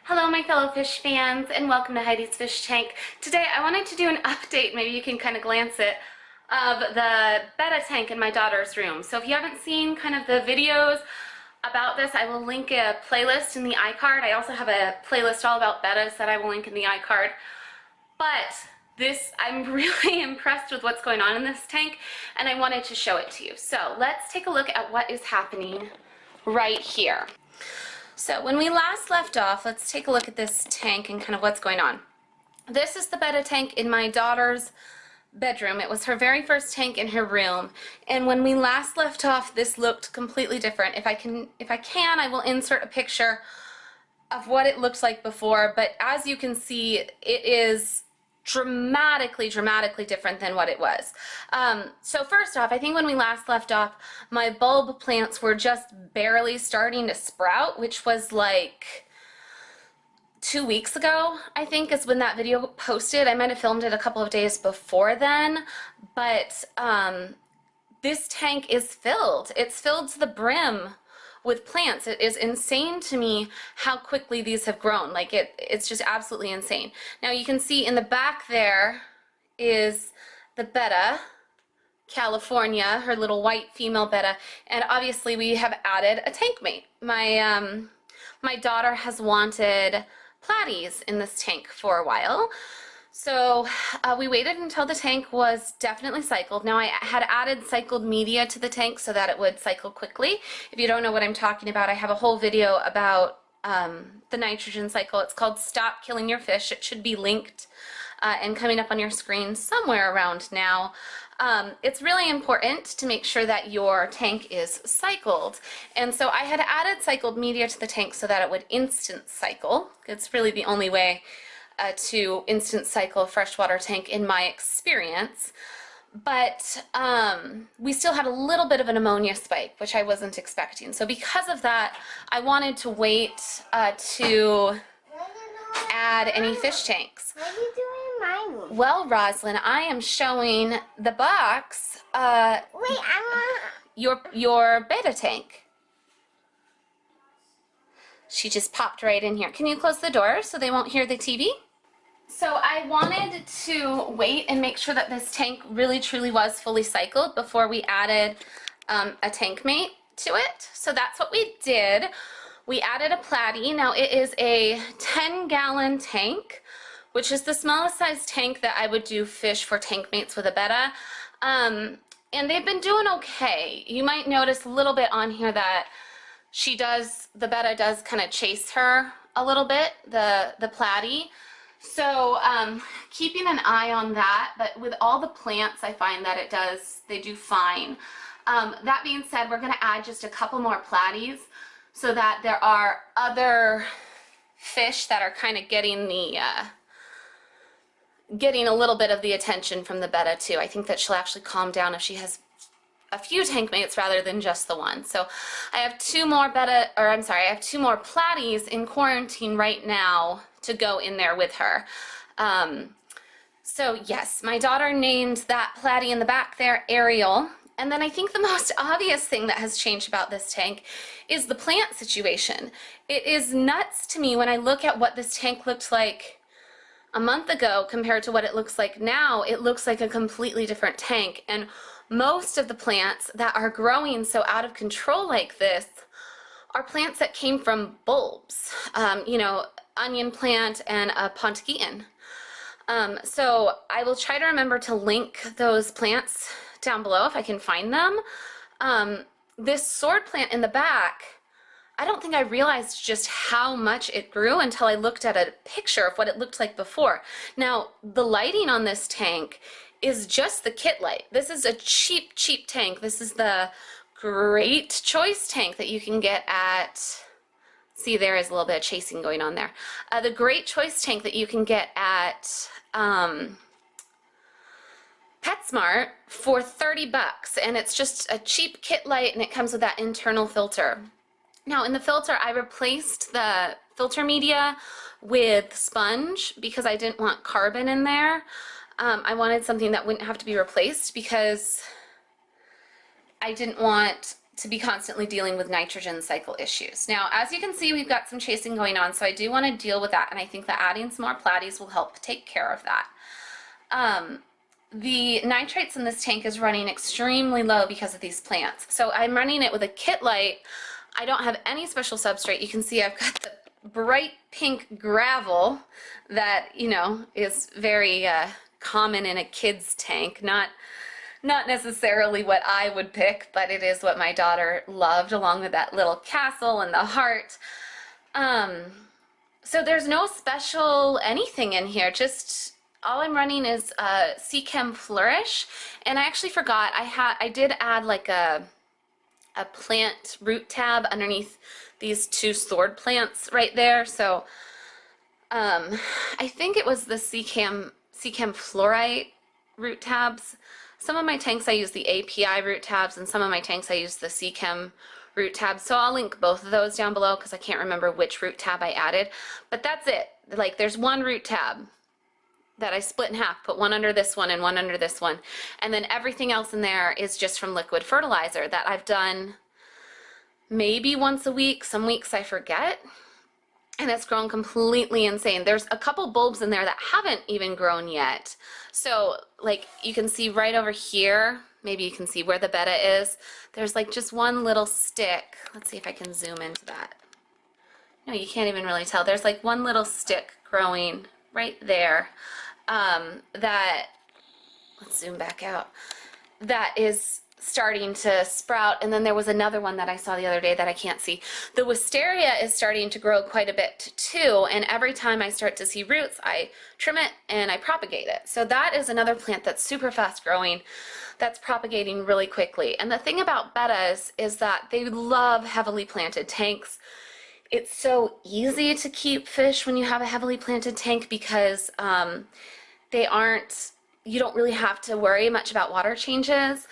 Hello my fellow fish fans and welcome to Heidi's Fish Tank. Today I wanted to do an update, maybe you can kind of glance it, of the Betta tank in my daughter's room. So if you haven't seen kind of the videos about this, I will link a playlist in the iCard. I also have a playlist all about Bettas that I will link in the iCard. But I'm really impressed with what's going on in this tank and I wanted to show it to you. So let's take a look at what is happening right here. So when we last left off, let's take a look at this tank and kind of what's going on. This is the Betta tank in my daughter's bedroom. It was her very first tank in her room. And when we last left off, this looked completely different. If I can, I will insert a picture of what it looked like before. But as you can see, it is dramatically different than what it was. So first off, I think when we last left off, my bulb plants were just barely starting to sprout, which was like 2 weeks ago, I think, is when that video posted. I might have filmed it a couple of days before then, but this tank is filled. It's filled to the brim with plants. It is insane to me how quickly these have grown. Like it's just absolutely insane. Now you can see in the back there is the Betta, California, her little white female Betta, and obviously we have added a tankmate. My daughter has wanted platies in this tank for a while. So we waited until the tank was definitely cycled. Now I had added cycled media to the tank so that it would cycle quickly. If you don't know what I'm talking about, I have a whole video about the nitrogen cycle. It's called Stop Killing Your Fish. It should be linked and coming up on your screen somewhere around now. It's really important to make sure that your tank is cycled. And so I had added cycled media to the tank so that it would instant cycle. It's really the only way to instant cycle a freshwater tank in my experience. But we still had a little bit of an ammonia spike, which I wasn't expecting. So because of that, I wanted to wait to add any fish tanks. What are you doing in my room? Well, Roslyn, I am showing the box Wait, I want... your Betta tank. She just popped right in here. Can you close the door so they won't hear the TV? So I wanted to wait and make sure that this tank really truly was fully cycled before we added a tank mate to it. So that's what we did. We added a platy. Now it is a 10-gallon tank, which is the smallest size tank that I would do fish for tank mates with a Betta. And they've been doing okay. You might notice a little bit on here that the Betta does kind of chase her a little bit, the platy. So keeping an eye on that, but with all the plants I find that they do fine. That being said, we're going to add just a couple more platies so that there are other fish that are kind of getting getting a little bit of the attention from the Betta too. I think that she'll actually calm down if she has a few tank mates rather than just the one. So I have two more platies in quarantine right now to go in there with her. So yes, my daughter named that platy in the back there Ariel. And then I think the most obvious thing that has changed about this tank is the plant situation. It is nuts to me when I look at what this tank looked like a month ago compared to what it looks like now. It looks like a completely different tank. And most of the plants that are growing so out of control like this are plants that came from bulbs. You know, onion plant and a ponticean. So I will try to remember to link those plants down below if I can find them. This sword plant in the back, I don't think I realized just how much it grew until I looked at a picture of what it looked like before. Now, the lighting on this tank is just the kit light. This is a cheap tank. This is the Great Choice tank that you can get at, see, there is a little bit of chasing going on there. The Great Choice tank that you can get at PetSmart for 30 bucks, and it's just a cheap kit light and it comes with that internal filter. Now in the filter I replaced the filter media with sponge because I didn't want carbon in there. I wanted something that wouldn't have to be replaced because I didn't want to be constantly dealing with nitrogen cycle issues. Now, as you can see, we've got some chasing going on, so I do want to deal with that, and I think that adding some more platies will help take care of that. The nitrates in this tank is running extremely low because of these plants. So I'm running it with a kit light. I don't have any special substrate. You can see I've got the bright pink gravel that, you know, is very common in a kid's tank. Not necessarily what I would pick, but it is what my daughter loved, along with that little castle and the heart. So there's no special anything in here, just all I'm running is Seachem Flourish. And I actually forgot, I did add like a plant root tab underneath these two sword plants right there. So I think it was the Seachem Fluorite root tabs. Some of my tanks I use the API root tabs, and some of my tanks I use the Seachem root tabs. So I'll link both of those down below because I can't remember which root tab I added. But that's it. Like, there's one root tab that I split in half, put one under this one and one under this one. And then everything else in there is just from liquid fertilizer that I've done maybe once a week. Some weeks I forget. And it's grown completely insane. There's a couple bulbs in there that haven't even grown yet. So like you can see right over here, maybe you can see where the Betta is. There's like just one little stick. Let's see if I can zoom into that. No, you can't even really tell. There's like one little stick growing right there that, let's zoom back out, that is starting to sprout. And then there was another one that I saw the other day that I can't see. The wisteria is starting to grow quite a bit too, and every time I start to see roots, I trim it and I propagate it. So that is another plant that's super fast growing, that's propagating really quickly. And the thing about bettas is that they love heavily planted tanks. It's so easy to keep fish when you have a heavily planted tank because you don't really have to worry much about water changes.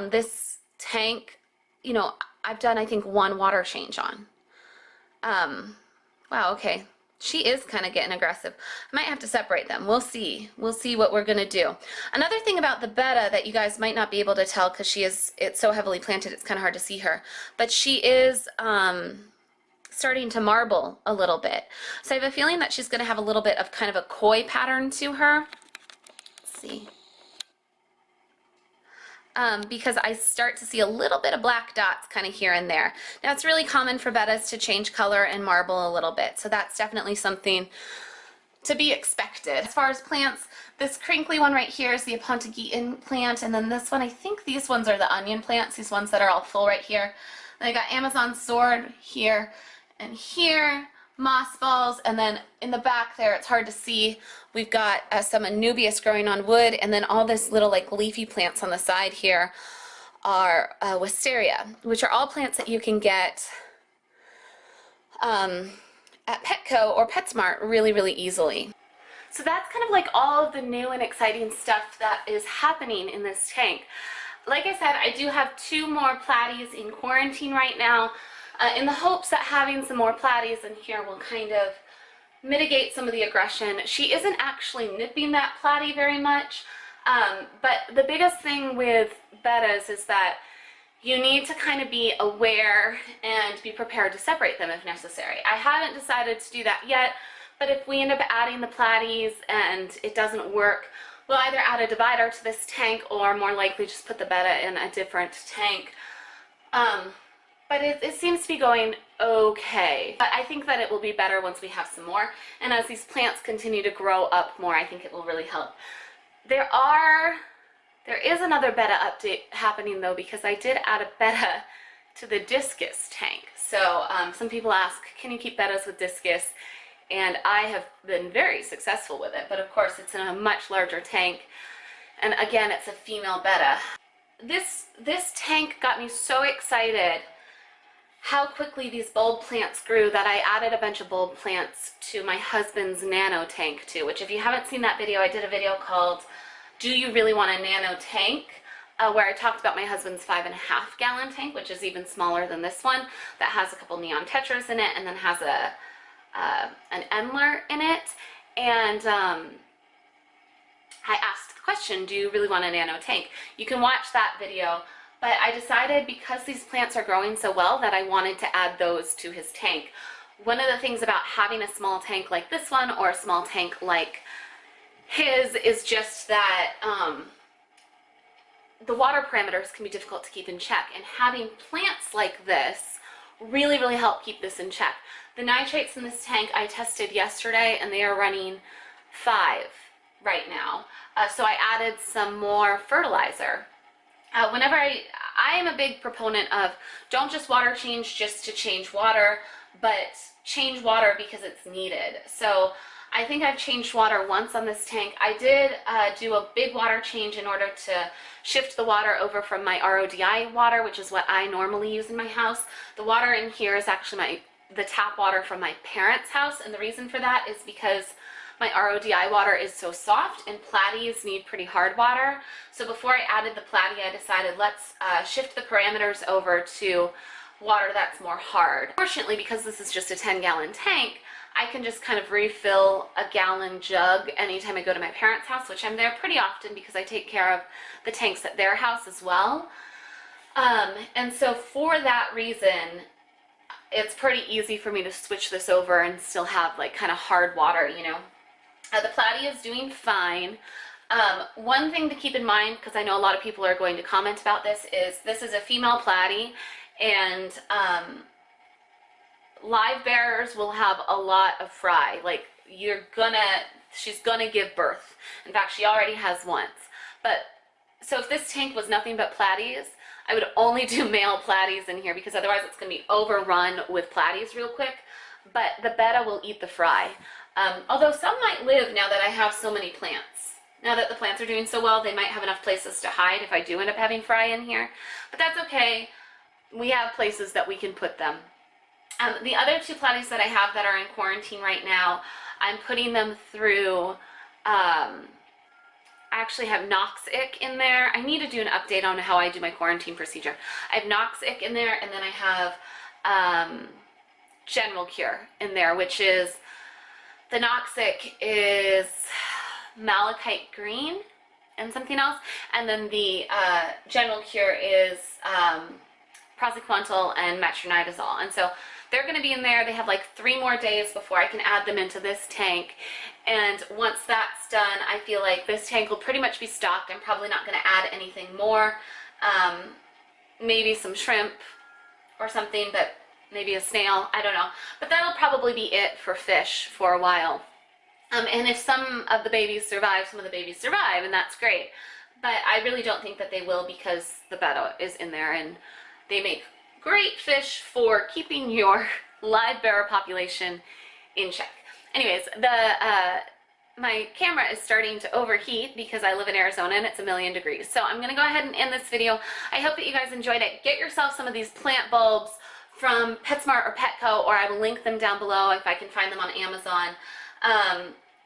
This tank, you know, I've done I think one water change on. Wow, okay. She is kind of getting aggressive. I might have to separate them. We'll see. We'll see what we're gonna do. Another thing about the Betta that you guys might not be able to tell because it's so heavily planted, it's kind of hard to see her. But she is starting to marble a little bit. So I have a feeling that she's gonna have a little bit of kind of a koi pattern to her. Let's see. Because I start to see a little bit of black dots kind of here and there. Now it's really common for bettas to change color and marble a little bit, so that's definitely something to be expected. As far as plants, this crinkly one right here is the Apontigeton plant, and then this one, I think these ones are the onion plants, these ones that are all full right here. Then I got Amazon sword here and here, moss balls, and then in the back there, it's hard to see, we've got some Anubias growing on wood, and then all this little like leafy plants on the side here are wisteria, which are all plants that you can get at Petco or PetSmart really, really easily. So that's kind of like all of the new and exciting stuff that is happening in this tank. Like I said, I do have 2 more platies in quarantine right now, in the hopes that having some more platies in here will kind of mitigate some of the aggression. She isn't actually nipping that platy very much, but the biggest thing with bettas is that you need to kind of be aware and be prepared to separate them if necessary. I haven't decided to do that yet, but if we end up adding the platies and it doesn't work, we'll either add a divider to this tank or more likely just put the Betta in a different tank. But it seems to be going okay. But I think that it will be better once we have some more. And as these plants continue to grow up more, I think it will really help. There is another Betta update happening though, because I did add a Betta to the Discus tank. So some people ask, can you keep Bettas with Discus? And I have been very successful with it. But of course, it's in a much larger tank. And again, it's a female Betta. This tank got me so excited how quickly these bulb plants grew that I added a bunch of bulb plants to my husband's nano tank too, which if you haven't seen that video, I did a video called Do You Really Want a Nano Tank? Where I talked about my husband's 5.5 gallon tank, which is even smaller than this one, that has a couple neon tetras in it and then has an Endler in it. And I asked the question, do you really want a nano tank? You can watch that video but I decided because these plants are growing so well that I wanted to add those to his tank. One of the things about having a small tank like this one or a small tank like his is just that the water parameters can be difficult to keep in check, and having plants like this really, really help keep this in check. The nitrates in this tank I tested yesterday, and they are running 5 right now. So I added some more fertilizer. Whenever I am a big proponent of don't just water change just to change water, but change water because it's needed. So I think I've changed water once on this tank. I did do a big water change in order to shift the water over from my RODI water, which is what I normally use in my house. The water in here is actually the tap water from my parents' house, and the reason for that is because my RODI water is so soft and platies need pretty hard water. So before I added the platy, I decided let's shift the parameters over to water that's more hard. Fortunately, because this is just a 10-gallon tank, I can just kind of refill a gallon jug anytime I go to my parents' house, which I'm there pretty often because I take care of the tanks at their house as well. And so for that reason, it's pretty easy for me to switch this over and still have like kind of hard water, you know. The platy is doing fine. One thing to keep in mind, because I know a lot of people are going to comment about this is a female platy, and live bearers will have a lot of fry. Like she's gonna give birth. In fact, she already has once. But so if this tank was nothing but platies, I would only do male platies in here because otherwise it's gonna be overrun with platies real quick. But the Betta will eat the fry. Although some might live now that I have so many plants. Now that the plants are doing so well, they might have enough places to hide if I do end up having fry in here. But that's okay. We have places that we can put them. The other 2 platies that I have that are in quarantine right now, I'm putting them through, I actually have Noxic in there. I need to do an update on how I do my quarantine procedure. I have Noxic in there, and then I have General Cure in there, which is, the Noxic is malachite green and something else, and then the General Cure is praziquantel and metronidazole. And so they're going to be in there. They have like 3 more days before I can add them into this tank, and once that's done, I feel like this tank will pretty much be stocked. I'm probably not going to add anything more, maybe some shrimp or something, but maybe a snail, I don't know. But that'll probably be it for fish for a while. And if some of the babies survive, and that's great. But I really don't think that they will because the Betta is in there, and they make great fish for keeping your live bearer population in check. Anyways, my camera is starting to overheat because I live in Arizona and it's 1,000,000 degrees. So I'm going to go ahead and end this video. I hope that you guys enjoyed it. Get yourself some of these plant bulbs from PetSmart or Petco, or I will link them down below if I can find them on Amazon,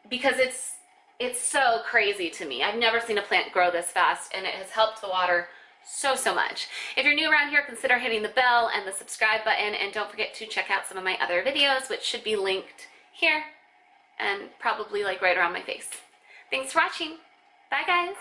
because it's so crazy to me. I've never seen a plant grow this fast, and it has helped the water so much. If you're new around here, consider hitting the bell and the subscribe button, and don't forget to check out some of my other videos, which should be linked here and probably like right around my face. Thanks for watching. Bye guys.